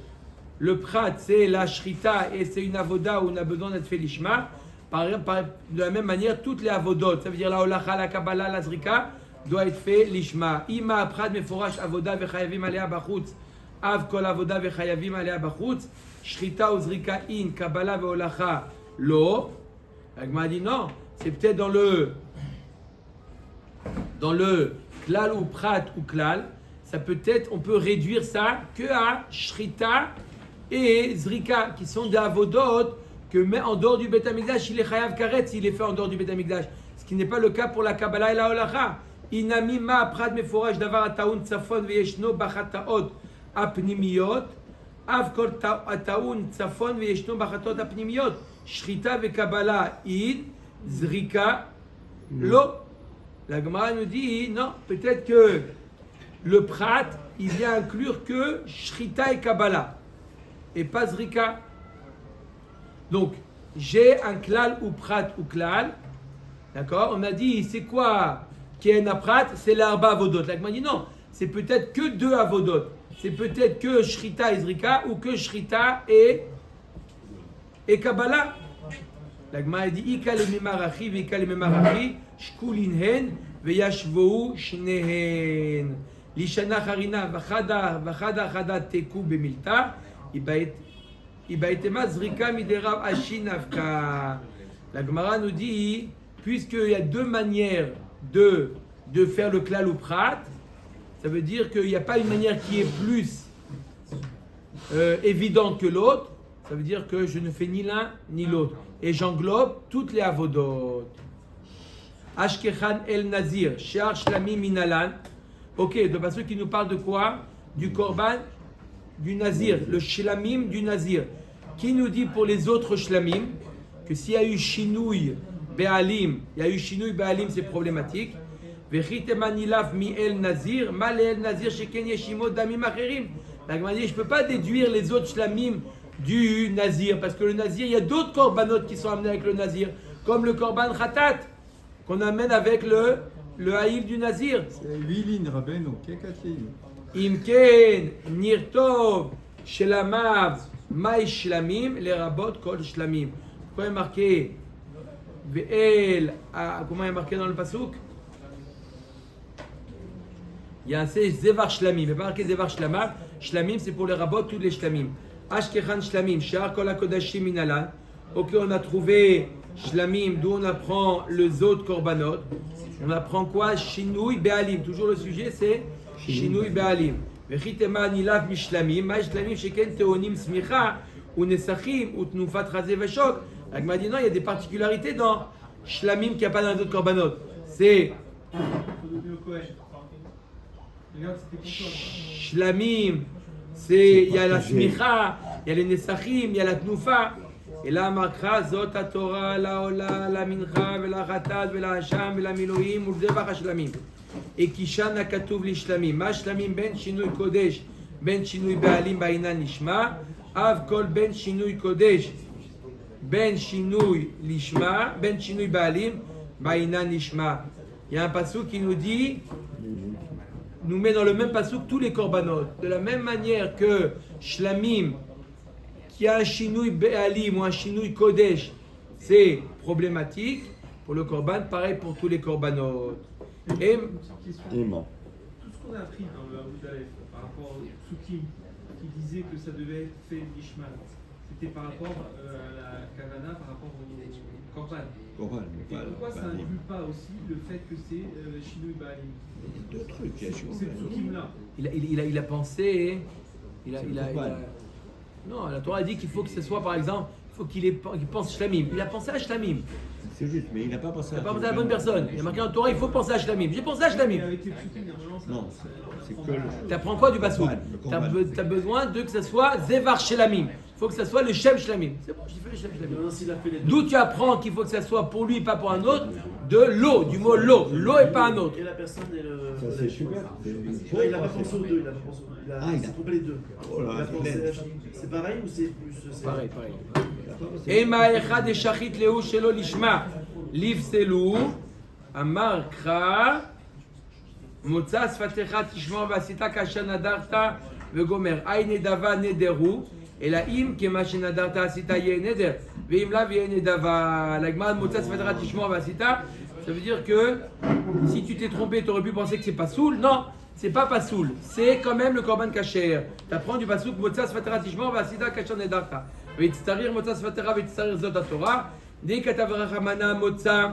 le prat c'est la shrita et c'est une avoda où on a besoin d'être fait lishma. De la même manière, toutes les avodot, ça veut dire la holacha, la kabbalah, la zrika, doit être fait lishma. Ima prat meforash avoda vechayavim alea bachutz. Av kol avoda vechayavim alea bachutz. Shrita ou zrika in, kabbalah veholacha lo. La Gemara dit non, c'est peut-être dans le klal ou prat ou klal. Ça peut-être, on peut réduire ça que à shrita et zrika, qui sont des avodot que mais en dehors du Beth Amikdash, il est chayav karet s'il est fait en dehors du Beth Amikdash. Ce qui n'est pas le cas pour la Kabbalah et la holacha. Inami ma prad meforaj davar ataun tzafon veyeshno bachataot apnimiyot. Av kol ataun tzafon veyeshno bachataot apnimiyot. Shrita ve Kabbalah id, zrika lo. La Gemara nous dit non, peut-être que le prat, il vient inclure que shrita et Kabbalah et pas zrika. Donc, j'ai un klal ou prat ou klal. D'accord? On a dit, c'est quoi qui est un prat? C'est l'arba avodot. La Gemara dit non, c'est peut-être que 2 avodot. c'est peut-être que Shrita et Zrika ou que Shrita et Kabbalah. La Gemara dit Ika le memarachi veika le memarachi shkulin hen veyashvou shnehen lishana harina vachada teku bemilta ibaitema zrika miderav ashinavka. La Gemara nous dit, puisqu'il y a deux manières de faire le klal ou prat, ça veut dire qu'il n'y a pas une manière qui est plus évidente que l'autre. Ça veut dire que je ne fais ni l'un ni l'autre. Et j'englobe toutes les avodot. Ashkechan el nazir, she'ar shlamim minalan. Ok, donc parce qui nous parle de quoi? Du korban, du nazir, le shlamim du nazir. Qui nous dit pour les autres shlamim que s'il y a eu shinouï be'alim, c'est problématique. Vechitemanilav mi el nazir, mal el nazir sheken yeshimo damim acherim. La Gemara dit, je ne peux pas déduire les autres shlamim du nazir, parce que le nazir, il y a d'autres korbanot qui sont amenés avec le nazir, comme le korban khatat, qu'on amène avec le haïl du nazir. C'est 8 lignes, Rabbeinu, qu'il y a 4 lignes. Imken, nirtov, shelamav, maï shlamim, les rabot kol shlamim. Pourquoi il est marqué Ve'el, comment il est marqué dans le pasuk? Il y a un zevar shlamim, il n'est pas marqué zevar shlamav. Shlamim, c'est pour les rabot, tous les shlamim. Ashkechan shlamim, she'ar kol hakodashim minalan. Ok, on a trouvé shlamim, d'où on apprend le zot korbanot. On apprend quoi? Shinouï be'alim. Toujours le sujet, c'est shinouï be'alim. Vechitema nilav mishlamim, ma shlamim sheken teonim smicha, ou nesachim, ou tnufat razé veshok. La Gemara dit non, il y a des particularités dans shlamim qu'il n'y a pas dans les autres korbanot. C'est shlamim, il y a la smicha, il y a les nesachim, il y a la tnufa. Et là, marquera zot Torah, la ola, la mincha, la ratat, la hacham, la miloim, ou zevach hashlamim. Et kishan akatuv li shlamim. Ma shlamim ben shinui kodesh, ben shinui be'alim ba'inan nishma. Av kol ben shinui kodesh, ben shinui lishma, ben shinui be'alim ba'inan nishma. Il y a un pasuk qui nous dit, nous met dans le même pasuk tous les korbanot. De la même manière que shlamim, qui a un shinouï be'alim ou un shinouï kodesh, c'est problématique. Pour le korban, pareil pour tous les korbanot. Et Tout ce qu'on a appris dans le Hamoud Aleph par rapport au Psukim, qui disait que ça devait être fait Nishman, c'était par rapport à la Kavana, par rapport au korban. Et pourquoi ça n'inclut pas aussi le fait que c'est Shinouï Ba'alim? Deux trucs, il y a C'est Psukim-là. il a pensé. Non, la Torah dit qu'il faut que ce soit, par exemple, il faut qu'il pense shlamim. Il a pensé à shlamim. C'est juste, mais il n'a pas pensé Il n'a pas pensé à la bonne personne. Il a marqué dans la Torah, il faut penser à shlamim. J'ai pensé à shlamim. Avec les Psukim, normalement, ça. Non, c'est que le... Tu apprends quoi du passouk? Tu as besoin de que ce soit zevar shlamim. Il faut que ce soit le shem shlamim. C'est bon, j'ai fait le shem shlamim. Maintenant, s'il a fait les deux. D'où tu apprends qu'il faut que ce soit pour lui, pas pour un autre, de l'eau, du mot l'eau. L'eau et pas un autre. Et la personne est le. Ça, c'est super. Tu vois, il n'a pas pensé aux deux. Il a pas pensé aux deux. Il s'est trompé les deux. Oh là, Il a pensé il est- c'est pareil ou c'est plus. Pareil. Ema echad eshachit lehu shelo lishma livselu amar kra motza sfatecha tishmor vasita kasher nadarta vegomer ay nedava nederu elaim kema shenadarta asita ye neder veim lav ye nedava. La Gemara motza sfatecha tishmor vasita, ça veut dire que si tu t'es trompé, tu aurais pu penser que c'est pas soul. Non, c'est pas soul, c'est quand même le korban kasher. Tu apprends du pasuk motza sfatecha tishmor vasita kasher nadarta. ויצטריר מוצא ספטרה ויצטריר זאת התורה. די כתב רחמנה מוצא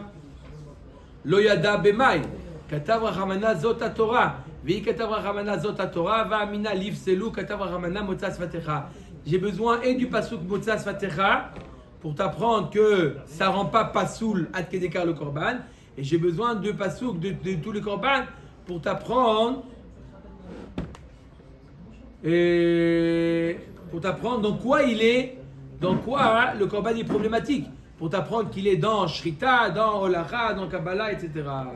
לא ידע במאי. כתב רחמנה זאת התורה. והיא כתב רחמנה זאת התורה. והאמינה livselu כתב רחמנה מוצא ספתחה. J'ai besoin et du pasuk motza sfatecha pour t'apprendre que ça rend pas pasoul ad kedekar le korban. Et j'ai besoin de pasuk de tous les korban pour t'apprendre dans quoi il est. Dans quoi le korban est problématique? Pour t'apprendre qu'il est dans Shrita, dans Holacha, dans Kabbalah, etc.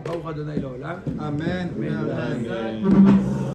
Baruch Adonai L'Olam. Amen. Amen. Amen.